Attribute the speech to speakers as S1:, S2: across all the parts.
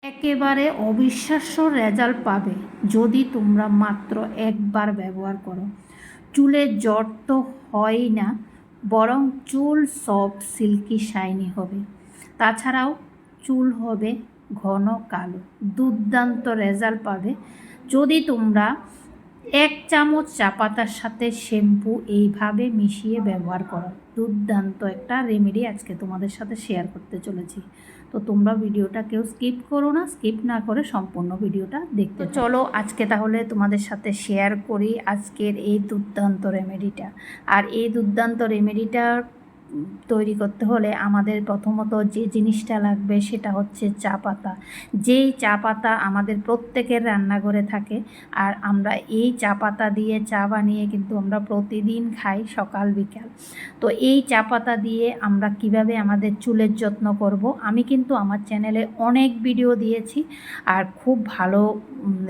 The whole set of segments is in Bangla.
S1: একেবারে অবিশ্বাস্য রেজাল্ট পাবে যদি তোমরা মাত্র একবার ব্যবহার করো। চুলের জট তো হয়ই না, বরং চুল সফট সিল্কি শাইনি হবে। তাছাড়াও চুল হবে ঘন কালো। দুর্দান্ত রেজাল্ট পাবে যদি তোমরা 1 চামচ চা পাতার সাথে শ্যাম্পু এইভাবে মিশিয়ে ব্যবহার করো। দুর্দান্ত একটা রেমেডি আজকে তোমাদের সাথে শেয়ার করতে চলেছি। তো তোমরা ভিডিওটা কেউ স্কিপ করো না, স্কিপ না করে সম্পূর্ণ ভিডিওটা দেখতে চলো। আজকে তাহলে তোমাদের সাথে শেয়ার করি আজকের এই দুর্দান্ত রেমেডিটা। আর এই দুর্দান্ত রেমেডিটা তৈরি করতে হলে আমাদের প্রথমত যে জিনিসটা লাগবে সেটা হচ্ছে চা পাতা। যেই চা পাতা আমাদের প্রত্যেকের রান্নাঘরে থাকে, আর আমরা এই চা পাতা দিয়ে চা বানিয়ে কিন্তু আমরা প্রতিদিন খাই সকাল বিকাল। তো এই চা পাতা দিয়ে আমরা কিভাবে আমাদের চুলের যত্ন করব, আমি কিন্তু আমার চ্যানেলে অনেক ভিডিও দিয়েছি আর খুব ভালো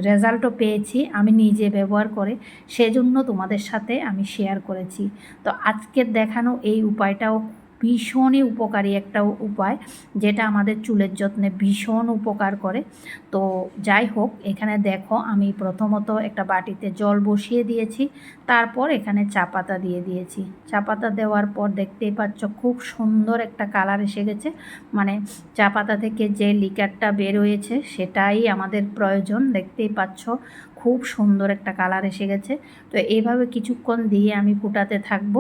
S1: রেজাল্টও পেয়েছি আমি নিজে ব্যবহার করে, সেজন্য তোমাদের সাথে আমি শেয়ার করেছি। তো আজকের দেখানো এই উপায়টাও ভীষণই উপকারী একটা উপায়, যেটা আমাদের চুলের যত্নে ভীষণ উপকার করে। তো যাই হোক, এখানে দেখো আমি প্রথমত একটা বাটিতে জল বসিয়ে দিয়েছি, তারপর এখানে চা পাতা দিয়ে দিয়েছি। চা পাতা দেওয়ার পর দেখতেই পাচ্ছ খুব সুন্দর একটা কালার এসে গেছে। মানে চা পাতা থেকে যে লিকারটা বের হয়েছে সেটাই আমাদের প্রয়োজন। দেখতেই পাচ্ছ খুব সুন্দর একটা কালার এসে গেছে। তো এইভাবে কিছুক্ষণ দিয়ে আমি ফুটাতে থাকবো,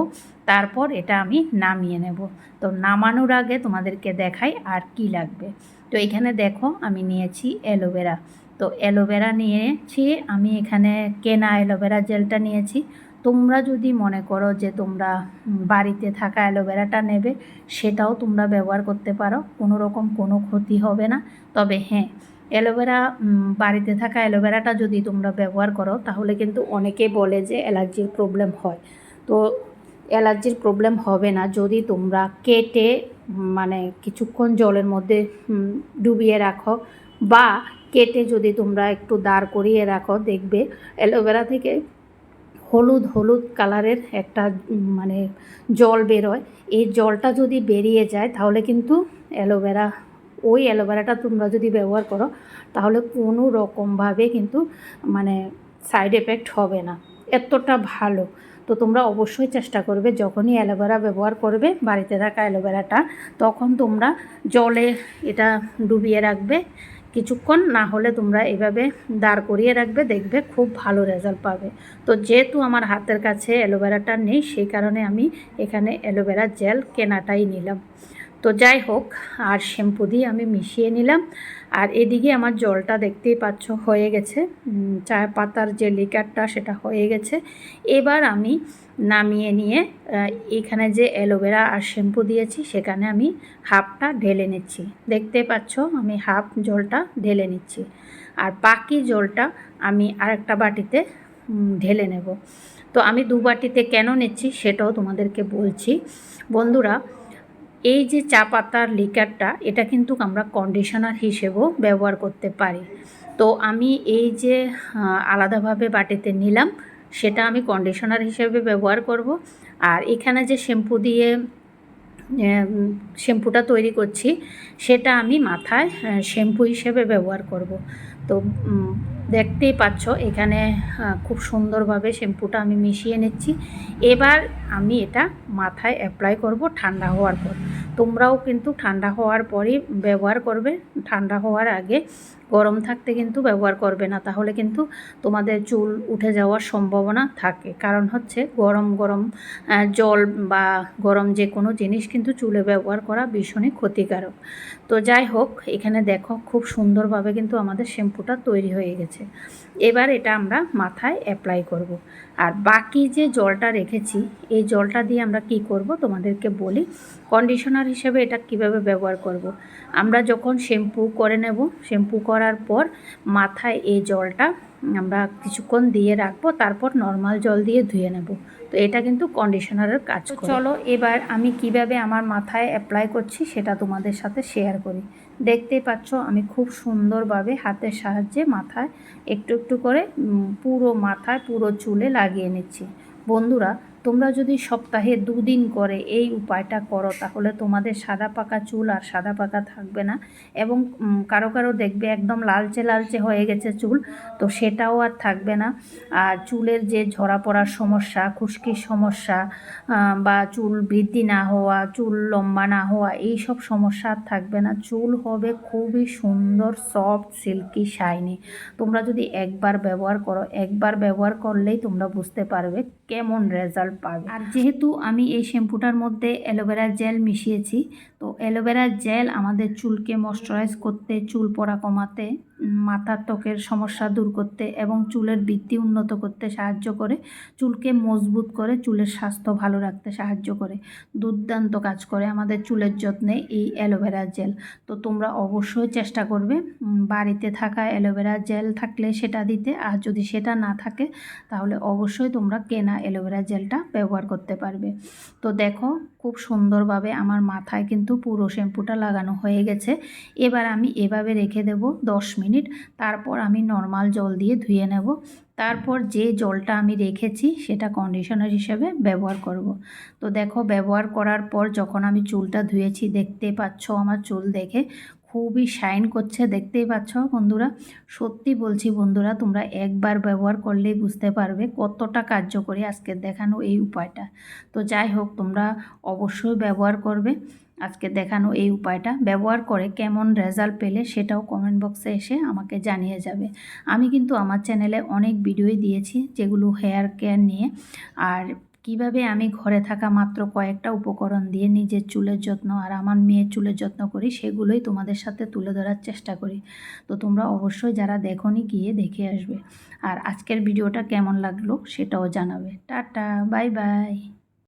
S1: তারপর এটা আমি নামিয়ে নেব। তো নামানোর আগে তোমাদেরকে দেখাই আর কি লাগবে। তো এখানে দেখো আমি নিয়েছি অ্যালোভেরা। তো অ্যালোভেরা নিয়েছি আমি, এখানে কেনা অ্যালোভেরা জেলটা নিয়েছি। তোমরা যদি মনে করো যে তোমরা বাড়িতে থাকা অ্যালোভেরাটা নেবে, সেটাও তোমরা ব্যবহার করতে পারো, কোনো রকম কোনো ক্ষতি হবে না। তবে হ্যাঁ, অ্যালোভেরা বাড়িতে থাকা অ্যালোভেরাটা যদি তোমরা ব্যবহার করো তাহলে কিন্তু অনেকে বলে যে অ্যালার্জির প্রবলেম হয়। তো অ্যালার্জির প্রবলেম হবে না যদি তোমরা কেটে মানে কিছুক্ষণ জলের মধ্যে ডুবিয়ে রাখো, বা কেটে যদি তোমরা একটু দাঁড় করিয়ে রাখো, দেখবে অ্যালোভেরা থেকে হলুদ হলুদ কালারের একটা মানে জল বেরোয়। এই জলটা যদি বেরিয়ে যায় তাহলে কিন্তু ওই অ্যালোভেরাটা তোমরা যদি ব্যবহার করো তাহলে কোনো রকমভাবে কিন্তু মানে সাইড এফেক্ট হবে না, এতটা ভালো। তো তোমরা অবশ্যই চেষ্টা করবে যখনই অ্যালোভেরা ব্যবহার করবে বাড়িতে থাকা অ্যালোভেরাটা, তখন তোমরা জলে এটা ডুবিয়ে রাখবে কিছুক্ষণ, না হলে তোমরা এভাবে দাঁড় করিয়ে রাখবে, দেখবে খুব ভালো রেজাল্ট পাবে। তো যেহেতু আমার হাতের কাছে অ্যালোভেরাটা নেই, সেই কারণে আমি এখানে অ্যালোভেরা জেল কেনাটাই নিলাম। তো যাই হোক, আর শ্যাম্পু দিয়ে আমি মিশিয়ে নিলাম। আর এদিকে আমার জলটা দেখতেই পাচ্ছ হয়ে গেছে, চা পাতার যে লিকারটা সেটা হয়ে গেছে। এবার আমি নামিয়ে নিয়ে এখানে যে অ্যালোভেরা আর শ্যাম্পু দিয়েছি সেখানে আমি হাফটা ঢেলে নিচ্ছি। দেখতে পাচ্ছ আমি হাফ জলটা ঢেলে নিচ্ছি, আর বাকি জলটা আমি আরেকটা বাটিতে ঢেলে নেব। তো আমি 2 বাটিতে কেন নিচ্ছি সেটাও তোমাদেরকে বলছি। বন্ধুরা, এই যে চা পাতার লিকারটা, এটা কিন্তু আমরা কন্ডিশনার হিসেবেও ব্যবহার করতে পারি। তো আমি এই যে আলাদাভাবে বাটিতে নিলাম, সেটা আমি কন্ডিশনার হিসেবে ব্যবহার করব। আর এখানে যে শ্যাম্পুটা তৈরি করছি সেটা আমি মাথায় শ্যাম্পু হিসেবে ব্যবহার করব। তো দেখতেই পাচ্ছ এখানে খুব সুন্দরভাবে শ্যাম্পুটা আমি মিশিয়ে নিচ্ছি। এবার আমি এটা মাথায় অ্যাপ্লাই করব ঠান্ডা হওয়ার পর। তোমরাও কিন্তু ঠান্ডা হওয়ার পরই ব্যবহার করবে, ঠান্ডা হওয়ার আগে গরম থাকতে কিন্তু ব্যবহার করবে না, তাহলে কিন্তু তোমাদের চুল উঠে যাওয়ার সম্ভাবনা থাকে। কারণ হচ্ছে গরম গরম জল বা গরম যে কোনো জিনিস কিন্তু চুলে ব্যবহার করা ভীষণই ক্ষতিকারক। তো যাই হোক, এখানে দেখো খুব সুন্দরভাবে কিন্তু আমাদের শ্যাম্পুটা তৈরি হয়ে গেছে। এবার এটা আমরা মাথায় অ্যাপ্লাই করব। আর বাকি যে জলটা রেখেছি এই জলটা দিয়ে আমরা কি করব তোমাদেরকে বলি। কন্ডিশনার হিসেবে এটা কিভাবে ব্যবহার করব। আমরা যখন শ্যাম্পু করে নেব, শ্যাম্পু করার পর মাথায় এই জলটা আমরা কিছুক্ষণ দিয়ে রাখবো, তারপর নর্মাল জল দিয়ে ধুয়ে নেব। তো এটা কিন্তু কন্ডিশনারের কাজ করে। চলো এবার আমি কিভাবে আমার মাথায় অ্যাপ্লাই করছি সেটা তোমাদের সাথে শেয়ার করি। দেখতেই পাচ্ছ আমি খুব সুন্দরভাবে হাতের সাহায্যে মাথায় একটু একটু করে পুরো মাথায় পুরো চুলে লাগিয়ে নিচ্ছি। বন্ধুরা, তোমরা যদি সপ্তাহে 2 দিন করে এই উপায়টা করো তাহলে তোমাদের সাদা পাকা চুল আর সাদা পাকা থাকবে না। এবং কারো কারো দেখবে একদম লালচে লালচে হয়ে গেছে চুল, তো সেটাও আর থাকবে না। আর চুলের যে ঝরা পড়ার সমস্যা, খুশকির সমস্যা, বা চুল বৃদ্ধি না হওয়া, চুল লম্বা না হওয়া, এই সব সমস্যা আর থাকবে না। চুল হবে খুবই সুন্দর, সফট, সিল্কি, শাইনি। তোমরা যদি একবার ব্যবহার করো, একবার ব্যবহার করলেই তোমরা বুঝতে পারবে কেমন রেজাল্ট পাবে। আর যেহেতু আমি এই শ্যাম্পুটার মধ্যে অ্যালোভেরা জেল মিশিয়েছি, তো অ্যালোভেরা জেল আমাদের চুলকে ময়শ্চারাইজ করতে, চুল পড়া কমাতে, মাথার ত্বকের সমস্যা দূর করতে এবং চুলের বৃদ্ধি উন্নত করতে সাহায্য করে, চুলকে মজবুত করে, চুলের স্বাস্থ্য ভালো রাখতে সাহায্য করে। দুর্দান্ত কাজ করে আমাদের চুলের যত্নে এই অ্যালোভেরা জেল। তো তোমরা অবশ্যই চেষ্টা করবে বাড়িতে থাকা অ্যালোভেরা জেল থাকলে সেটা দিতে, আর যদি সেটা না থাকে তাহলে অবশ্যই তোমরা কেনা অ্যালোভেরা জেলটা ব্যবহার করতে পারবে। তো দেখো খুব সুন্দরভাবে আমার মাথায় কিন্তু পুরো শ্যাম্পুটা লাগানো হয়ে গেছে। এবার আমি এভাবে রেখে দেব 10 মিনিট, তারপর আমি নর্মাল জল দিয়ে ধুয়ে নেব। তারপর যে জলটা আমি রেখেছি সেটা কন্ডিশনার হিসেবে ব্যবহার করব। তো দেখো ব্যবহার করার পর যখন আমি চুলটা ধুয়েছি, দেখতে পাচ্ছ আমার চুল দেখে খুবই শাইন করছে, দেখতেই পাচ্ছ বন্ধুরা। সত্যি বলছি বন্ধুরা, তোমরা একবার ব্যবহার করলেই বুঝতে পারবে কতটা কার্যকরী আজকের দেখানো এই উপায়টা। তো যাই হোক, তোমরা অবশ্যই ব্যবহার করবে আজকে দেখানো এই উপায়টা। ব্যবহার করে কেমন রেজাল্ট পেলে সেটাও কমেন্ট বক্সে এসে আমাকে জানিয়ে যাবে। আমি কিন্তু আমার চ্যানেলে অনেক ভিডিওই দিয়েছি যেগুলো হেয়ার কেয়ার নিয়ে, আর কিভাবে আমি ঘরে থাকা মাত্র কয়েকটা উপকরণ দিয়ে নিজের চুলের যত্ন আর আমার মেয়ের চুলের যত্ন করি, সেগুলোই তোমাদের সাথে তুলে ধরার চেষ্টা করি। তো তোমরা অবশ্যই যারা দেখোনি গিয়ে দেখে আসবে। আর আজকের ভিডিওটা কেমন লাগলো সেটাও জানাবে। Tata, bye bye.